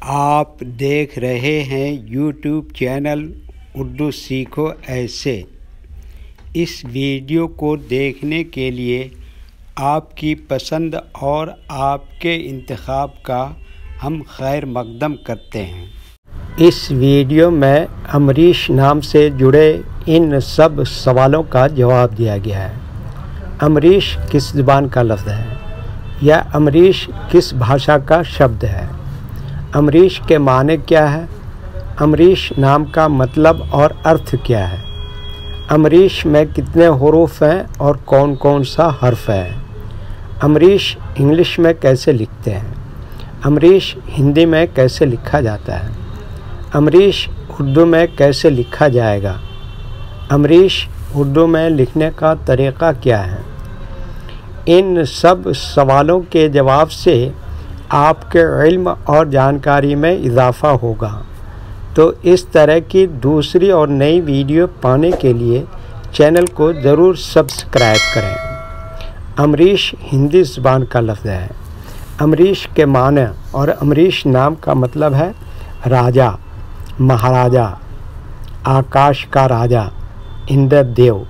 आप देख रहे हैं यूट्यूब चैनल उर्दू सीखो ऐसे। इस वीडियो को देखने के लिए आपकी पसंद और आपके इंतखाब का हम खैर मकदम करते हैं। इस वीडियो में अमरीश नाम से जुड़े इन सब सवालों का जवाब दिया गया है। अमरीश किस ज़ुबान का लफ्ज़ है या अमरीश किस भाषा का शब्द है? अमरीश के माने क्या है? अमरीश नाम का मतलब और अर्थ क्या है? अमरीश में कितने हुरूफ हैं और कौन कौन सा हर्फ है? अमरीश इंग्लिश में कैसे लिखते हैं? अमरीश हिंदी में कैसे लिखा जाता है? अमरीश उर्दू में कैसे लिखा जाएगा? अमरीश उर्दू में लिखने का तरीक़ा क्या है? इन सब सवालों के जवाब से आपके इल्म और जानकारी में इजाफ़ा होगा। तो इस तरह की दूसरी और नई वीडियो पाने के लिए चैनल को ज़रूर सब्सक्राइब करें। अमरीश हिंदी ज़ुबान का लफ्ज़ है। अमरीश के माने और अमरीश नाम का मतलब है राजा, महाराजा, आकाश का राजा, इंद्र देव।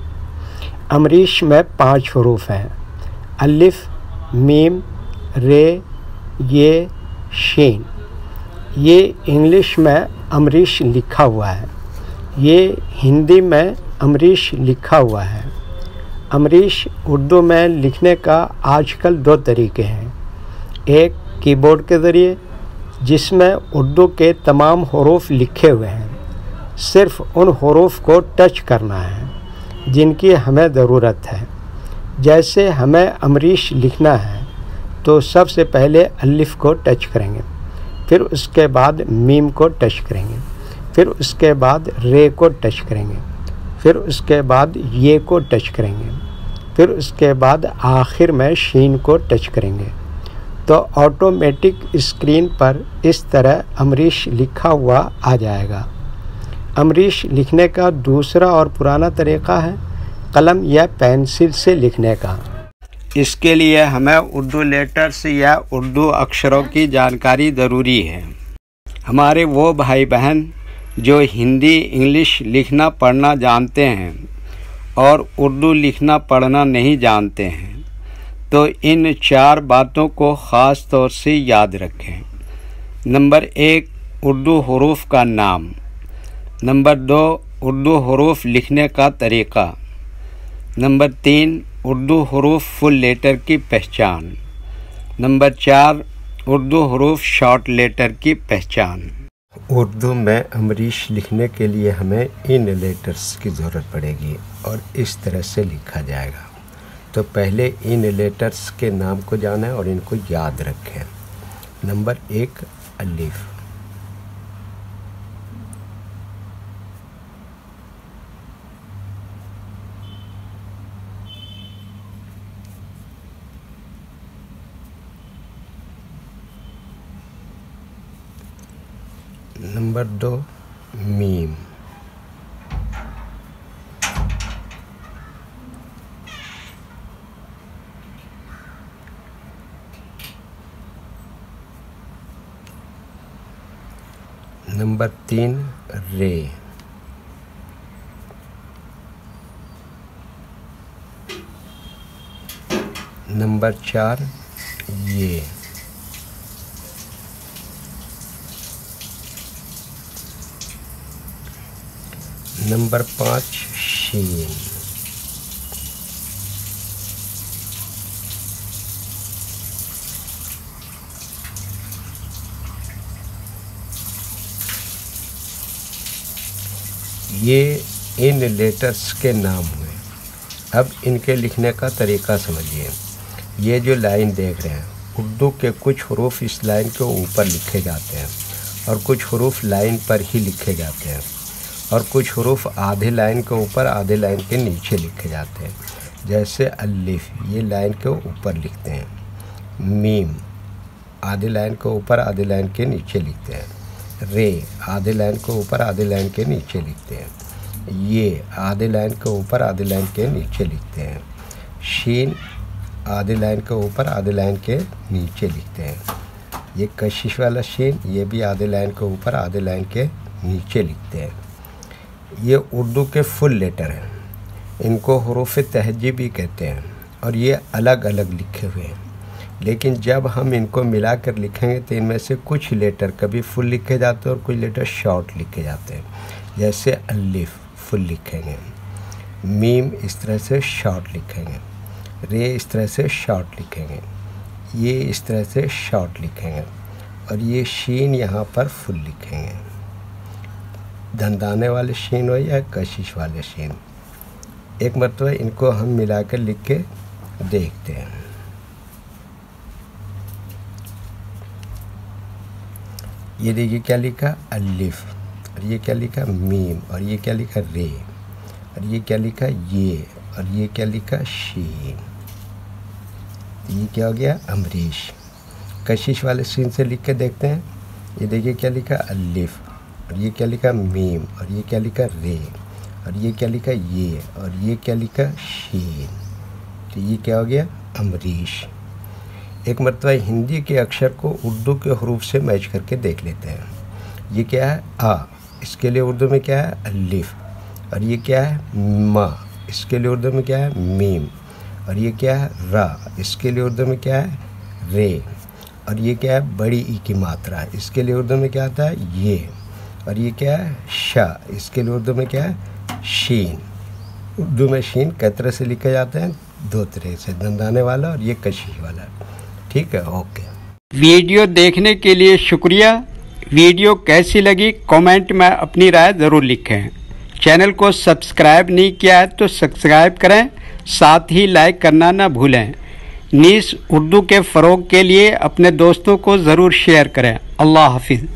अमरीश में 5 हुरूफ हैं: अलिफ, मीम, रे, ये, शीन। ये इंग्लिश में अमरीश लिखा हुआ है, ये हिंदी में अमरीश लिखा हुआ है। अमरीश उर्दू में लिखने का आजकल 2 तरीके हैं। एक कीबोर्ड के ज़रिए, जिसमें उर्दू के तमाम हुरूफ लिखे हुए हैं, सिर्फ़ उन हुरूफ को टच करना है जिनकी हमें ज़रूरत है। जैसे हमें अमरीश लिखना है तो सबसे पहले अलिफ को टच करेंगे, फिर उसके बाद मीम को टच करेंगे, फिर उसके बाद रे को टच करेंगे, फिर उसके बाद ये को टच करेंगे, फिर उसके बाद आखिर में शीन को टच करेंगे। तो ऑटोमेटिक स्क्रीन पर इस तरह अमरीश लिखा हुआ आ जाएगा। अमरीश लिखने का दूसरा और पुराना तरीक़ा है कलम या पेंसिल से लिखने का। इसके लिए हमें उर्दू लेटर्स या उर्दू अक्षरों की जानकारी ज़रूरी है। हमारे वो भाई बहन जो हिंदी इंग्लिश लिखना पढ़ना जानते हैं और उर्दू लिखना पढ़ना नहीं जानते हैं, तो इन 4 बातों को ख़ास तौर से याद रखें। नंबर 1, उर्दू हुरूफ का नाम। नंबर 2, उर्दू हुरूफ लिखने का तरीक़ा। नंबर 3, उर्दू हुरूफ फुल लेटर की पहचान। नंबर 4, उर्दू हुरूफ शॉर्ट लेटर की पहचान। उर्दू में अमरीश लिखने के लिए हमें इन लेटर्स की ज़रूरत पड़ेगी और इस तरह से लिखा जाएगा। तो पहले इन लेटर्स के नाम को जानें और इनको याद रखें। नंबर 1, अलिफ। Number 2, meme. नंबर 3, रे। नंबर 4, ये। नंबर 5, शीन। ये इन लेटर्स के नाम हुए। अब इनके लिखने का तरीक़ा समझिए। ये जो लाइन देख रहे हैं, उर्दू के कुछ हुरूफ इस लाइन के ऊपर लिखे जाते हैं और कुछ हुरूफ लाइन पर ही लिखे जाते हैं और कुछ हुरूफ आधे लाइन के ऊपर आधे लाइन के नीचे लिखे जाते हैं। जैसे अलिफ, ये लाइन के ऊपर लिखते हैं। मीम, आधे लाइन के ऊपर आधे लाइन के नीचे लिखते हैं। रे, आधे लाइन के ऊपर आधे लाइन के नीचे लिखते हैं। ये, आधे लाइन के ऊपर आधे लाइन के नीचे लिखते हैं। शीन, आधे लाइन के ऊपर आधे लाइन के नीचे लिखते हैं। ये कशिश वाला शीन, ये भी आधे लाइन के ऊपर आधे लाइन के नीचे लिखते हैं। ये उर्दू के फुल लेटर हैं, इनको हुरूफ तहजी भी कहते हैं और ये अलग अलग लिखे हुए हैं। लेकिन जब हम इनको मिलाकर लिखेंगे तो इनमें से कुछ लेटर कभी फुल लिखे जाते हैं और कुछ लेटर शॉर्ट लिखे जाते हैं। जैसे अलिफ फुल लिखेंगे, मीम इस तरह से शॉर्ट लिखेंगे, रे इस तरह से शॉर्ट लिखेंगे, ये इस तरह से शॉर्ट लिखेंगे और ये शीन यहाँ पर फुल लिखेंगे। दंदाने वाले शीन हो या कशिश वाले शीन, एक मरतबा इनको हम मिलाकर लिख के देखते हैं। ये देखिए क्या लिखा अलिफ, और ये क्या लिखा मीम, और ये क्या लिखा रे, और ये क्या लिखा ये, और ये क्या लिखा शीन। ये क्या हो गया अमरीश। कशिश वाले शीन से लिख के देखते हैं। ये देखिए क्या लिखा अलिफ, और ये क्या लिखा मीम, और ये क्या लिखा रे, और ये क्या लिखा ये, और ये क्या लिखा शीन। तो ये क्या हो गया अमरीश। एक मरतबा हिंदी के अक्षर को उर्दू के हरूफ से मैच करके देख लेते हैं। ये क्या है आ, इसके लिए उर्दू में क्या है अलिफ, और ये क्या है मा, इसके लिए उर्दू में क्या है मीम, और ये क्या है रा, इसके लिए उर्दू में क्या है रे, और ये क्या है बड़ी ई की मात्रा, इसके लिए उर्दू में क्या आता है ये, और ये क्या है शा, इसके लिए उर्दू में क्या है शीन। उर्दू में शीन कई तरह से लिखे जाते हैं, दो तरह से, दंदाने वाला और ये कशिश वाला। ठीक है, ओके। वीडियो देखने के लिए शुक्रिया। वीडियो कैसी लगी कमेंट में अपनी राय ज़रूर लिखें। चैनल को सब्सक्राइब नहीं किया है तो सब्सक्राइब करें, साथ ही लाइक करना ना भूलें। नीस उर्दू के फ़रोग़ के लिए अपने दोस्तों को ज़रूर शेयर करें। अल्लाह हाफिज़।